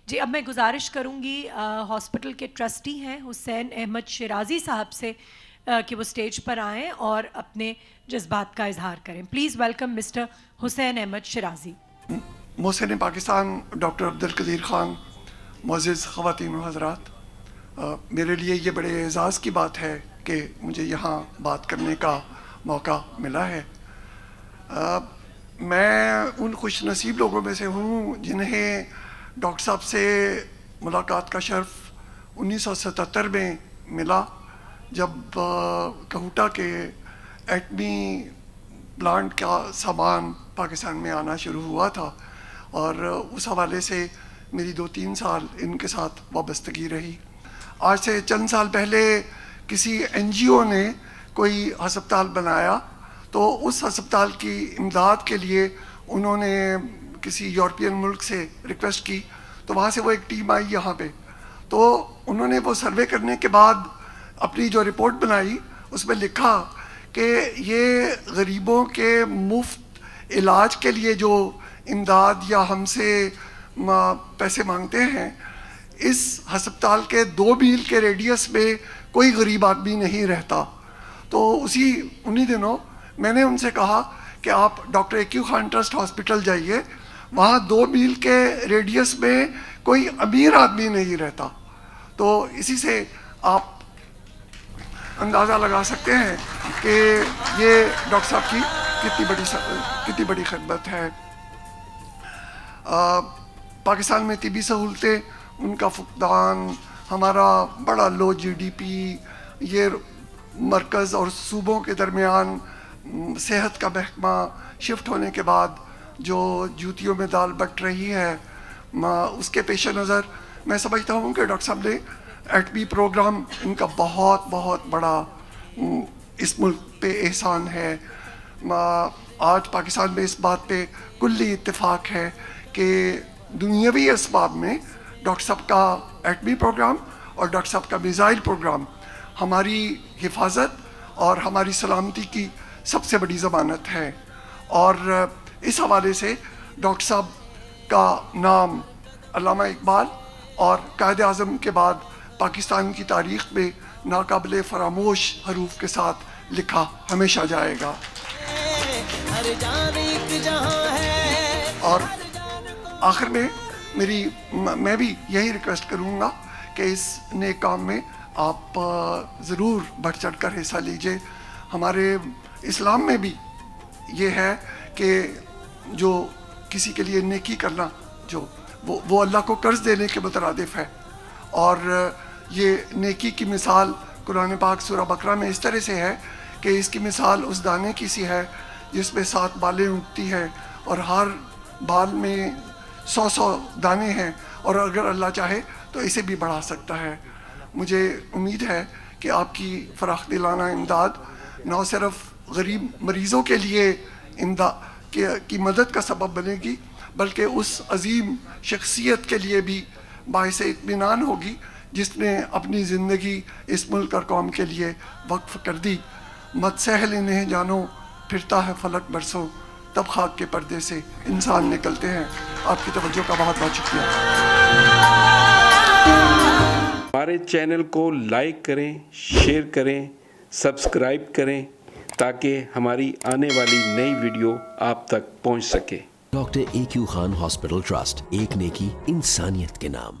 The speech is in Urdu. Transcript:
جی اب میں گزارش کروں گی ہاسپٹل کے ٹرسٹی ہیں حسین احمد شیرازی صاحب سے کہ وہ اسٹیج پر آئیں اور اپنے جذبات کا اظہار کریں. Please welcome mister Husain Ahmed Shirazi. محسن پاکستان ڈاکٹر عبدالقدیر خان، معزز خواتین و حضرات، میرے لیے یہ بڑے اعزاز کی بات ہے کہ مجھے یہاں بات کرنے کا موقع ملا ہے. میں ان خوش نصیب لوگوں میں سے ہوں جنہیں ڈاکٹر صاحب سے ملاقات کا شرف 1977 میں ملا، جب کہوٹا کے ایٹمی پلانٹ کا سامان پاکستان میں آنا شروع ہوا تھا، اور اس حوالے سے میری 2-3 سال ان کے ساتھ وابستگی رہی. آج سے چند سال پہلے کسی این جی او نے کوئی ہسپتال بنایا تو اس ہسپتال کی امداد کے لیے انہوں نے کسی یورپین ملک سے ریکویسٹ کی، تو وہاں سے وہ ایک ٹیم آئی یہاں پہ. تو انہوں نے وہ سروے کرنے کے بعد اپنی جو رپورٹ بنائی اس میں لکھا کہ یہ غریبوں کے مفت علاج کے لیے جو امداد یا ہم سے پیسے مانگتے ہیں، اس ہسپتال کے 2 میل کے ریڈیس میں کوئی غریب آدمی نہیں رہتا. تو انہی دنوں میں نے ان سے کہا کہ آپ doctor A Q Khan trust hospital جائیے، وہاں 2 میل کے ریڈیس میں کوئی امیر آدمی نہیں رہتا. تو اسی سے آپ اندازہ لگا سکتے ہیں کہ یہ ڈاکٹر صاحب کی کتنی بڑی خدمت ہے. پاکستان میں طبی سہولتیں، ان کا فقدان، ہمارا بڑا لو جی ڈی پی، یہ مرکز اور صوبوں کے درمیان صحت کا محکمہ شفٹ ہونے کے بعد جو جوتیوں میں دال بٹ رہی ہے، اس کے پیش نظر میں سمجھتا ہوں کہ ڈاکٹر صاحب نے ایٹمی پروگرام ان کا بہت بڑا اس ملک پہ احسان ہے. آج پاکستان میں اس بات پہ کلی اتفاق ہے کہ دنیاوی اسباب میں ڈاکٹر صاحب کا ایٹمی پروگرام اور ڈاکٹر صاحب کا میزائل پروگرام ہماری حفاظت اور ہماری سلامتی کی سب سے بڑی ضمانت ہے. اور اس حوالے سے ڈاکٹر صاحب کا نام علامہ اقبال اور قائد اعظم کے بعد پاکستان کی تاریخ میں ناقابل فراموش حروف کے ساتھ لکھا ہمیشہ جائے گا. اور آخر میں میں بھی یہی ریکویسٹ کروں گا کہ اس نیک کام میں آپ ضرور بڑھ چڑھ کر حصہ لیجیے. ہمارے اسلام میں بھی یہ ہے کہ جو کسی کے لیے نیکی کرنا جو وہ اللہ کو قرض دینے کے مترادف ہے. اور یہ نیکی کی مثال قرآن پاک سورہ بقرہ میں اس طرح سے ہے کہ اس کی مثال اس دانے کی سی ہے جس میں 7 بالیں اگتی ہیں اور ہر بال میں 100 دانے ہیں، اور اگر اللہ چاہے تو اسے بھی بڑھا سکتا ہے. مجھے امید ہے کہ آپ کی فراخ دلانہ امداد نہ صرف غریب مریضوں کے لیے امداد کی مدد کا سبب بنے گی، بلکہ اس عظیم شخصیت کے لیے بھی باعث اطمینان ہوگی جس نے اپنی زندگی اس ملک اور قوم کے لیے وقف کر دی. مت سہل انہیں جانو، پھرتا ہے فلک برسوں، تب خاک کے پردے سے انسان نکلتے ہیں. آپ کی توجہ کا بہت بہت شکریہ. ہمارے چینل کو لائک کریں، شیئر کریں، سبسکرائب کریں تاکہ ہماری آنے والی نئی ویڈیو آپ تک پہنچ سکے. Doctor A Q Khan hospital trust, ایک نیکی انسانیت کے نام.